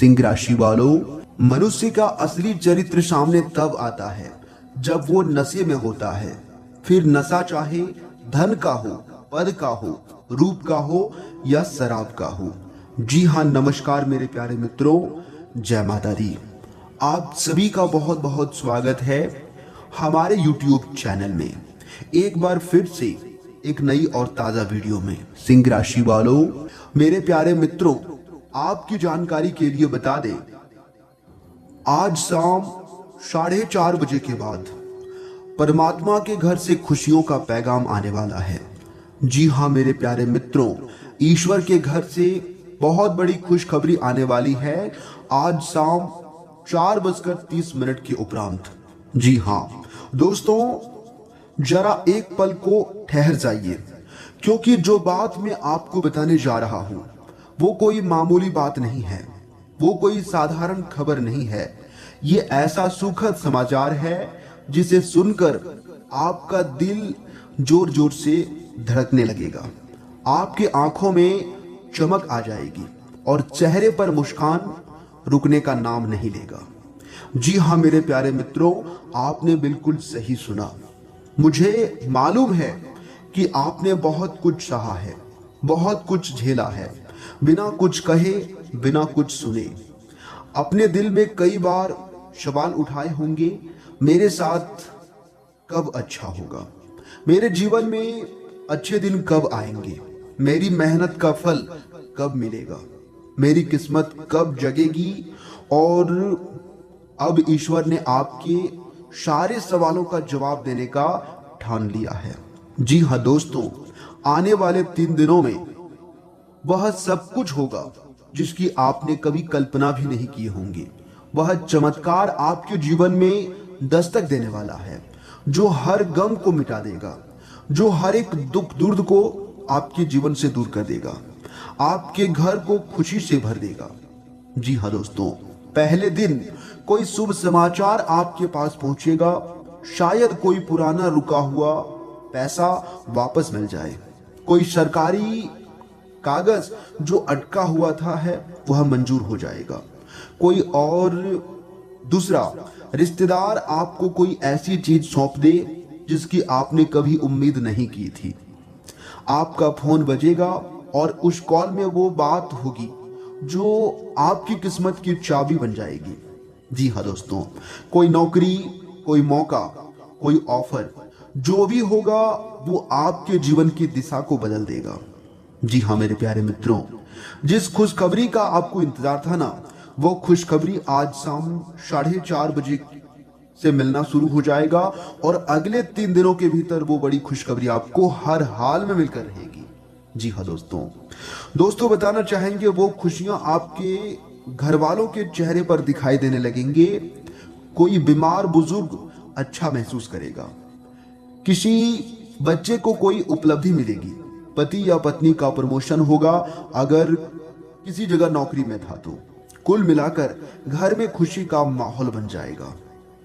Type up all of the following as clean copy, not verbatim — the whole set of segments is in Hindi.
सिंह राशि वालों, मनुष्य का असली चरित्र सामने तब आता है जब वो नशे में होता है। फिर नशा चाहे धन का हो, पद का हो, रूप का हो या शराब का हो। जी हाँ, नमस्कार मेरे प्यारे मित्रों, जय माता दी। आप सभी का बहुत बहुत स्वागत है हमारे YouTube चैनल में। एक बार फिर से एक नई और ताजा वीडियो में। सिंह राशि वालों, मेरे प्यारे मित्रों, आपकी जानकारी के लिए बता दें, आज शाम 4:30 बजे के बाद परमात्मा के घर से खुशियों का पैगाम आने वाला है। जी हाँ मेरे प्यारे मित्रों, ईश्वर के घर से बहुत बड़ी खुशखबरी आने वाली है आज शाम 4:30 के उपरांत। जी हाँ दोस्तों, जरा एक पल को ठहर जाइए, क्योंकि जो बात मैं आपको बताने जा रहा हूं वो कोई मामूली बात नहीं है, वो कोई साधारण खबर नहीं है। ये ऐसा सुखद समाचार है जिसे सुनकर आपका दिल जोर जोर से धड़कने लगेगा, आपकी आंखों में चमक आ जाएगी और चेहरे पर मुस्कान रुकने का नाम नहीं लेगा। जी हाँ मेरे प्यारे मित्रों, आपने बिल्कुल सही सुना। मुझे मालूम है कि आपने बहुत कुछ सहा है, बहुत कुछ झेला है, बिना कुछ कहे, बिना कुछ सुने। अपने दिल में कई बार सवाल उठाए होंगे, मेरे साथ कब अच्छा होगा, मेरे जीवन में अच्छे दिन कब आएंगे, मेरी मेहनत का फल कब मिलेगा, मेरी किस्मत कब जगेगी। और अब ईश्वर ने आपके सारे सवालों का जवाब देने का ठान लिया है। जी हाँ दोस्तों, आने वाले 3 दिनों में वह सब कुछ होगा जिसकी आपने कभी कल्पना भी नहीं की होंगी। वह चमत्कार आपके जीवन में दस्तक देने वाला है, जो हर गम को मिटा देगा, जो हर एक दुख दर्द को आपके जीवन से दूर कर देगा, आपके घर को खुशी से भर देगा। जी हाँ दोस्तों, पहले दिन कोई शुभ समाचार आपके पास पहुंचेगा। शायद कोई पुराना रुका हुआ पैसा वापस मिल जाए, कोई सरकारी कागज जो अटका हुआ था है वह मंजूर हो जाएगा, कोई और दूसरा रिश्तेदार आपको कोई ऐसी चीज सौंप दे जिसकी आपने कभी उम्मीद नहीं की थी। आपका फोन बजेगा और उस कॉल में वो बात होगी जो आपकी किस्मत की चाबी बन जाएगी। जी हाँ दोस्तों, कोई नौकरी, कोई मौका, कोई ऑफर, जो भी होगा वो आपके जीवन की दिशा को बदल देगा। जी हाँ मेरे प्यारे मित्रों, जिस खुशखबरी का आपको इंतजार था ना, वो खुशखबरी आज शाम 4:30 बजे से मिलना शुरू हो जाएगा और अगले 3 दिनों के भीतर वो बड़ी खुशखबरी आपको हर हाल में मिलकर रहेगी। जी हाँ दोस्तों बताना चाहेंगे, वो खुशियां आपके घर वालों के चेहरे पर दिखाई देने लगेंगे। कोई बीमार बुजुर्ग अच्छा महसूस करेगा, किसी बच्चे को कोई उपलब्धि मिलेगी, पति या पत्नी का प्रमोशन होगा, अगर किसी जगह नौकरी में था तो। कुल मिलाकर घर में खुशी का माहौल बन जाएगा।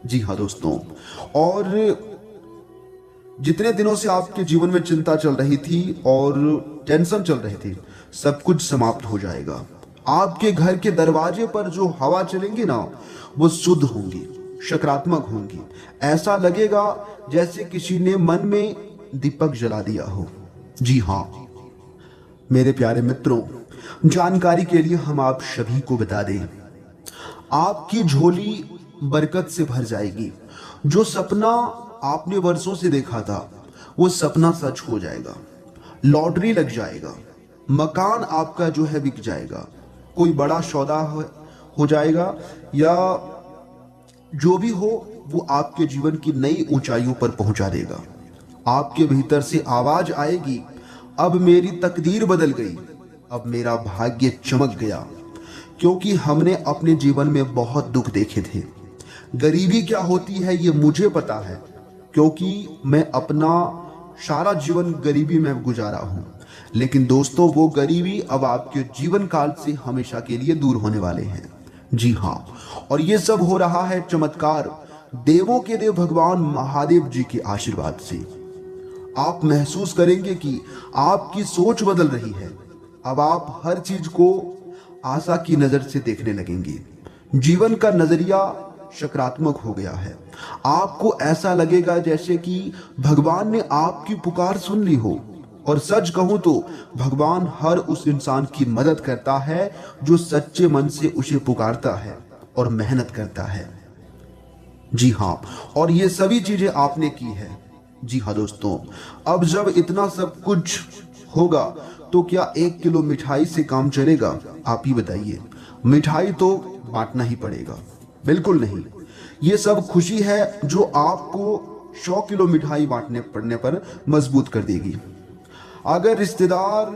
जी हाँ दोस्तों, और जितने दिनों से आपके जीवन में चिंता चल रही थी और टेंशन चल रही थी, सब कुछ समाप्त हो जाएगा। आपके घर के दरवाजे पर जो हवा चलेंगी ना, वो शुद्ध होंगी, सकारात्मक होंगी। ऐसा लगेगा जैसे किसी ने मन में दीपक जला दिया हो। जी हाँ मेरे प्यारे मित्रों, जानकारी के लिए हम आप सभी को बता दें, आपकी झोली बरकत से भर जाएगी। जो सपना आपने वर्षों से देखा था वो सपना सच हो जाएगा, लॉटरी लग जाएगा, मकान आपका जो है बिक जाएगा, कोई बड़ा सौदा हो जाएगा, या जो भी हो वो आपके जीवन की नई ऊंचाइयों पर पहुंचा देगा। आपके भीतर से आवाज आएगी, अब मेरी तकदीर बदल गई, अब मेरा भाग्य चमक गया। क्योंकि हमने अपने जीवन में बहुत दुख देखे थे। गरीबी क्या होती है ये मुझे पता है, क्योंकि मैं अपना सारा जीवन गरीबी में गुजारा हूं। लेकिन दोस्तों, वो गरीबी अब आपके जीवन काल से हमेशा के लिए दूर होने वाले हैं। जी हाँ, और ये सब हो रहा है चमत्कार देवों के देव भगवान महादेव जी के आशीर्वाद से। आप महसूस करेंगे कि आपकी सोच बदल रही है। अब आप हर चीज को आशा की नजर से देखने लगेंगे। जीवन का नजरिया सकारात्मक हो गया है। आपको ऐसा लगेगा जैसे कि भगवान ने आपकी पुकार सुन ली हो। और सच कहूं तो भगवान हर उस इंसान की मदद करता है जो सच्चे मन से उसे पुकारता है और मेहनत करता है। जी हाँ, और ये सभी चीजें आपने की है। जी हाँ दोस्तों, अब जब इतना सब कुछ होगा तो क्या 1 किलो मिठाई से काम चलेगा? आप ही बताइए। मिठाई तो बांटना ही पड़ेगा। बिल्कुल नहीं, ये सब खुशी है जो आपको 100 किलो मिठाई बांटने पड़ने पर मजबूत कर देगी। अगर रिश्तेदार,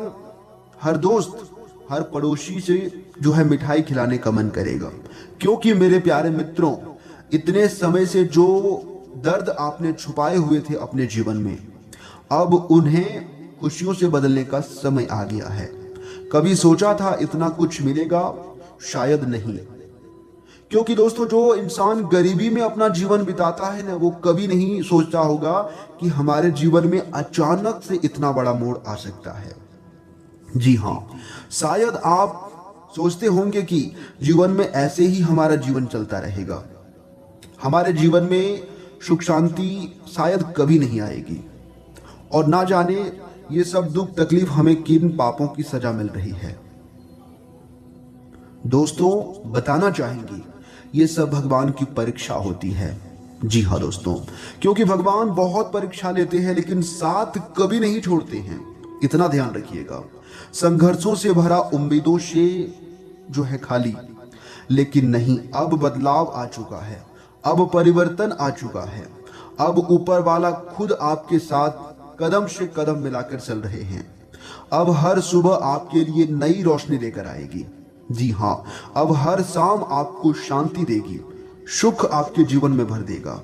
हर दोस्त, हर पड़ोसी से जो है मिठाई खिलाने का मन करेगा। क्योंकि मेरे प्यारे मित्रों, इतने समय से जो दर्द आपने छुपाए हुए थे अपने जीवन में, अब उन्हें खुशियों से बदलने का समय आ गया है। कभी सोचा था इतना कुछ मिलेगा? शायद नहीं। क्योंकि दोस्तों, जो इंसान गरीबी में अपना जीवन बिताता है ना, वो कभी नहीं सोचता होगा कि हमारे जीवन में अचानक से इतना बड़ा मोड़ आ सकता है। जी हाँ, शायद आप सोचते होंगे कि जीवन में ऐसे ही हमारा जीवन चलता रहेगा, हमारे जीवन में सुख शांति शायद कभी नहीं आएगी, और ना जाने ये सब दुख तकलीफ हमें किन पापों की सजा मिल रही है। दोस्तों, बताना चाहेंगे ये सब भगवान की परीक्षा होती है। जी हाँ दोस्तों, क्योंकि भगवान बहुत परीक्षा लेते हैं लेकिन साथ कभी नहीं छोड़ते हैं। इतना ध्यान रखिएगा। संघर्षों से भरा, उम्मीदों से जो है खाली, लेकिन नहीं, अब बदलाव आ चुका है, अब परिवर्तन आ चुका है। अब ऊपर वाला खुद आपके साथ कदम से कदम मिलाकर चल रहे हैं। अब हर सुबह आपके लिए नई रोशनी लेकर आएगी। जी हाँ, अब हर शाम आपको शांति देगी, सुख आपके जीवन में भर देगा।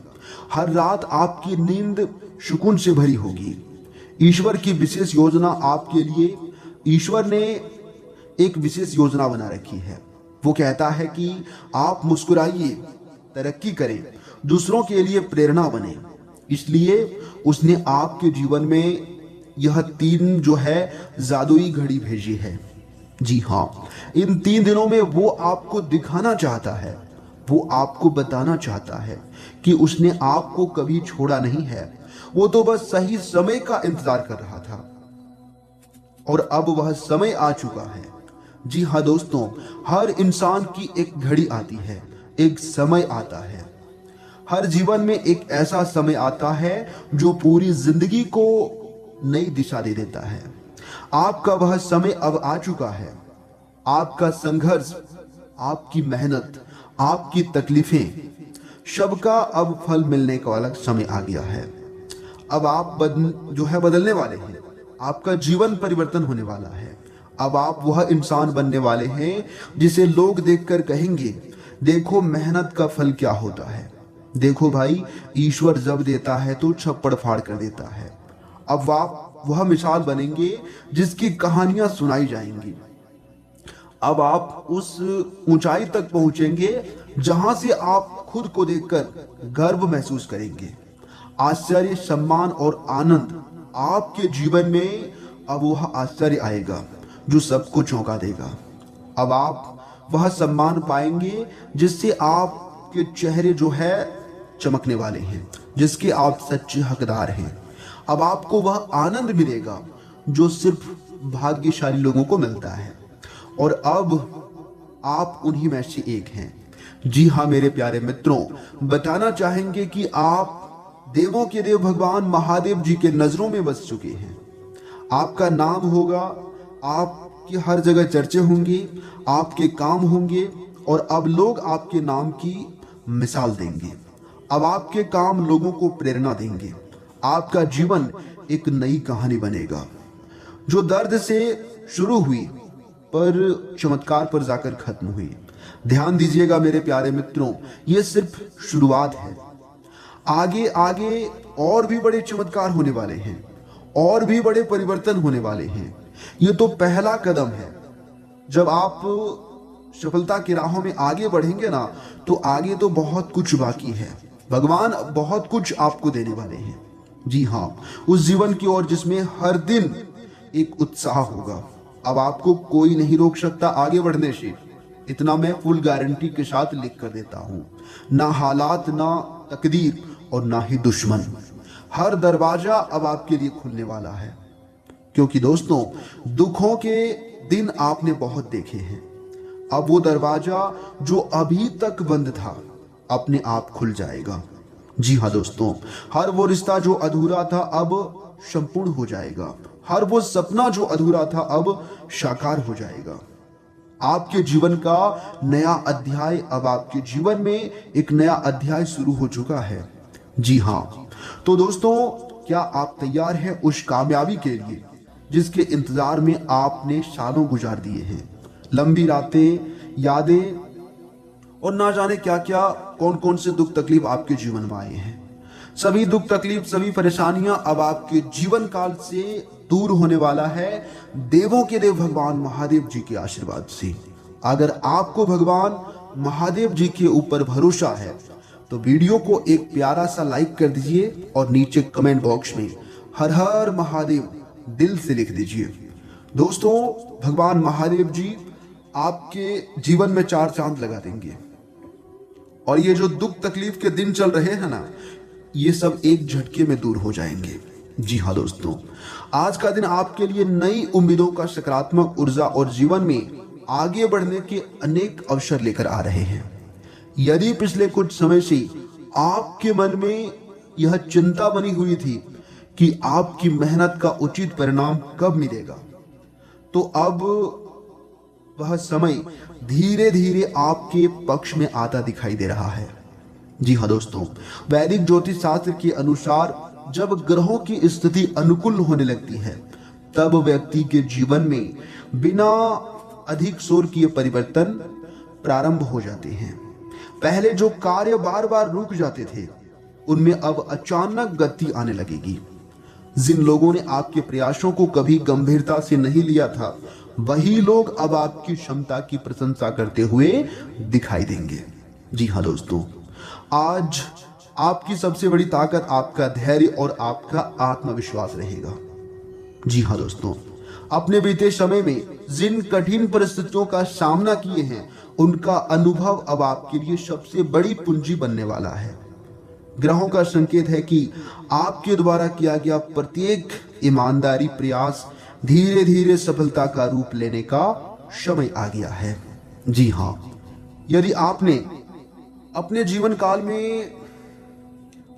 हर रात आपकी नींद सुकून से भरी होगी। ईश्वर की विशेष योजना आपके लिए, ईश्वर ने एक विशेष योजना बना रखी है। वो कहता है कि आप मुस्कुराइए, तरक्की करें, दूसरों के लिए प्रेरणा बने। इसलिए उसने आपके जीवन में यह 3 जो है जादुई घड़ी भेजी है। जी हाँ, इन 3 दिनों में वो आपको दिखाना चाहता है, वो आपको बताना चाहता है कि उसने आपको कभी छोड़ा नहीं है। वो तो बस सही समय का इंतजार कर रहा था, और अब वह समय आ चुका है। जी हाँ दोस्तों, हर इंसान की एक घड़ी आती है, एक समय आता है। हर जीवन में एक ऐसा समय आता है जो पूरी जिंदगी को नई दिशा दे देता है। आपका वह समय अब आ चुका है। आपका संघर्ष, आपकी मेहनत, आपकी तकलीफें, सबका अब फल मिलने का वाला समय आ गया है। अब आप जो है बदलने वाले हैं। आपका जीवन परिवर्तन होने वाला है। अब आप वह इंसान बनने वाले हैं जिसे लोग देखकर कहेंगे, देखो मेहनत का फल क्या होता है। देखो भाई, ईश्वर जब देता है तो छप्पड़ फाड़ कर देता है। अब आप वह मिसाल बनेंगे जिसकी कहानियां सुनाई जाएंगी। अब आप उस ऊंचाई तक पहुंचेंगे जहां से आप खुद को देखकर गर्व महसूस करेंगे। आश्चर्य, सम्मान और आनंद आपके जीवन में अब वह आश्चर्य आएगा जो सबको चौंका देगा। अब आप वह सम्मान पाएंगे जिससे आपके चेहरे जो है चमकने वाले हैं, जिसके आप सच्चे हकदार हैं। अब आपको वह आनंद मिलेगा जो सिर्फ भाग्यशाली लोगों को मिलता है, और अब आप उन्हीं में से एक हैं। जी हाँ मेरे प्यारे मित्रों, बताना चाहेंगे कि आप देवों के देव भगवान महादेव जी के नजरों में बस चुके हैं। आपका नाम होगा, आपकी हर जगह चर्चे होंगे, आपके काम होंगे, और अब लोग आपके नाम की मिसाल देंगे। अब आपके काम लोगों को प्रेरणा देंगे। आपका जीवन एक नई कहानी बनेगा जो दर्द से शुरू हुई पर चमत्कार पर जाकर खत्म हुई। ध्यान दीजिएगा मेरे प्यारे मित्रों, ये सिर्फ शुरुआत है। आगे आगे और भी बड़े चमत्कार होने वाले हैं, और भी बड़े परिवर्तन होने वाले हैं। ये तो पहला कदम है। जब आप सफलता की राहों में आगे बढ़ेंगे ना, तो आगे तो बहुत कुछ बाकी है। भगवान बहुत कुछ आपको देने वाले हैं। जी हाँ, उस जीवन की ओर जिसमें हर दिन एक उत्साह होगा, अब आपको कोई नहीं रोक सकता आगे बढ़ने से। इतना मैं फुल गारंटी के साथ लिख कर देता हूं। ना हालात, ना तकदीर और ना ही दुश्मन। हर दरवाजा अब आपके लिए खुलने वाला है, क्योंकि दोस्तों दुखों के दिन आपने बहुत देखे हैं। अब वो दरवाजा जो अभी तक बंद था अपने आप खुल जाएगा। जी हाँ दोस्तों, हर वो रिश्ता जो अधूरा था अब संपूर्ण हो जाएगा। हर वो सपना जो अधूरा था अब साकार हो जाएगा। आपके जीवन का नया अध्याय, अब आपके जीवन में एक नया अध्याय शुरू हो चुका है। जी हाँ, तो दोस्तों क्या आप तैयार हैं उस कामयाबी के लिए जिसके इंतजार में आपने सालों गुजार दिए हैं? लंबी रातें, यादें और ना जाने क्या क्या, कौन कौन से दुख तकलीफ आपके जीवन में आए हैं। सभी दुख तकलीफ, सभी परेशानियां अब आपके जीवन काल से दूर होने वाला है देवों के देव भगवान महादेव जी के आशीर्वाद से। अगर आपको भगवान महादेव जी के ऊपर भरोसा है तो वीडियो को एक प्यारा सा लाइक कर दीजिए और नीचे कमेंट बॉक्स में हर हर महादेव दिल से लिख दीजिए। दोस्तों भगवान महादेव जी आपके जीवन में 4 चांद लगा देंगे और ये जो दुख तकलीफ के दिन चल रहे हैं ना, ये सब एक झटके में दूर हो जाएंगे। जी हाँ दोस्तों, आज का दिन आपके लिए नई उम्मीदों का सकारात्मक ऊर्जा और जीवन में आगे बढ़ने के अनेक अवसर लेकर आ रहे हैं। यदि पिछले कुछ समय से आपके मन में यह चिंता बनी हुई थी कि आपकी मेहनत का उचित परिणाम कब मिलेगा, तो अब वह समय धीरे धीरे आपके पक्ष में आता दिखाई दे रहा है। जी हाँ दोस्तों, वैदिक ज्योतिष शास्त्र के अनुसार जब ग्रहों की स्थिति अनुकूल होने लगती है तब व्यक्ति के जीवन में बिना अधिक शोर किए परिवर्तन प्रारंभ हो जाते हैं। पहले जो कार्य बार बार रुक जाते थे उनमें अब अचानक गति आने लगेगी। जिन लोगों ने आपके प्रयासों को कभी गंभीरता से नहीं लिया था वही लोग अब आपकी क्षमता की प्रशंसा करते हुए दिखाई देंगे। जी हाँ दोस्तों, आज आपकी सबसे बड़ी ताकत आपका धैर्य और आपका आत्मविश्वास रहेगा। जी हाँ दोस्तों, अपने बीते समय में जिन कठिन परिस्थितियों का सामना किए हैं उनका अनुभव अब आपके लिए सबसे बड़ी पूंजी बनने वाला है। ग्रहों का संकेत है कि आपके द्वारा किया गया प्रत्येक ईमानदारी प्रयास धीरे धीरे सफलता का रूप लेने का समय आ गया है। जी हाँ, यदि आपने अपने जीवन काल में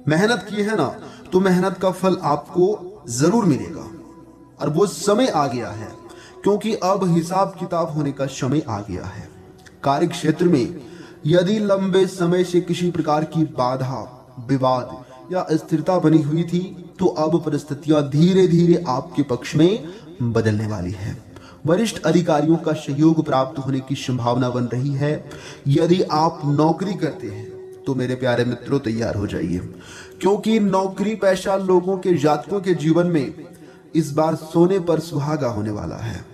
मेहनत की है ना, तो मेहनत का फल आपको जरूर मिलेगा और वो समय आ गया है, क्योंकि अब हिसाब किताब होने का समय आ गया है। कार्य क्षेत्र में यदि लंबे समय से किसी प्रकार की बाधा, विवाद या अस्थिरता बनी हुई थी तो अब परिस्थितियां धीरे धीरे आपके पक्ष में बदलने वाली है। वरिष्ठ अधिकारियों का सहयोग प्राप्त होने की संभावना बन रही है। यदि आप नौकरी करते हैं तो मेरे प्यारे मित्रों तैयार हो जाइए, क्योंकि नौकरी पेशा लोगों के जातकों के जीवन में इस बार सोने पर सुहागा होने वाला है।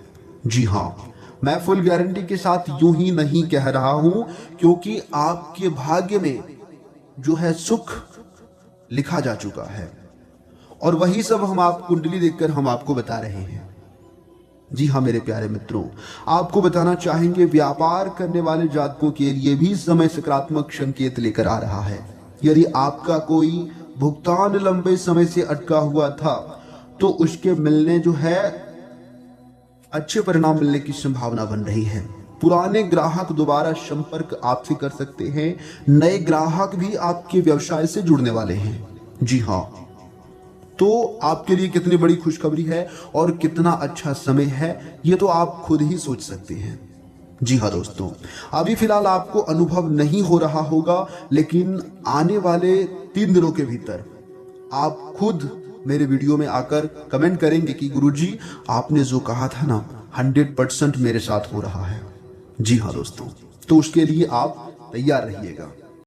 जी हाँ, मैं फुल गारंटी के साथ यूं ही नहीं कह रहा हूं, क्योंकि आपके भाग्य में जो है सुख लिखा जा चुका है और वही सब हम आप कुंडली देखकर हम आपको बता रहे हैं। जी हाँ मेरे प्यारे मित्रों, आपको बताना चाहेंगे व्यापार करने वाले जातकों के लिए भी समय सकारात्मक संकेत लेकर आ रहा है। यदि आपका कोई भुगतान लंबे समय से अटका हुआ था तो उसके मिलने जो है अच्छे परिणाम मिलने की संभावना बन रही है। पुराने ग्राहक दोबारा संपर्क आपसे कर सकते हैं। नए ग्राहक भी आपके व्यवसाय से जुड़ने वाले हैं। जी हाँ, तो आपके लिए कितनी बड़ी खुशखबरी है और कितना अच्छा समय है ये तो आप खुद ही सोच सकते हैं। जी हाँ दोस्तों, अभी फिलहाल आपको अनुभव नहीं हो रहा होगा, लेकिन आने वाले 3 दिनों के भीतर आप खुद मेरे वीडियो में आकर कमेंट करेंगे कि गुरुजी आपने जो कहा था ना 100% मेरे साथ हो रहा है। जी हाँ दोस्तों, तो उसके लिए आप तैयार रहिएगा।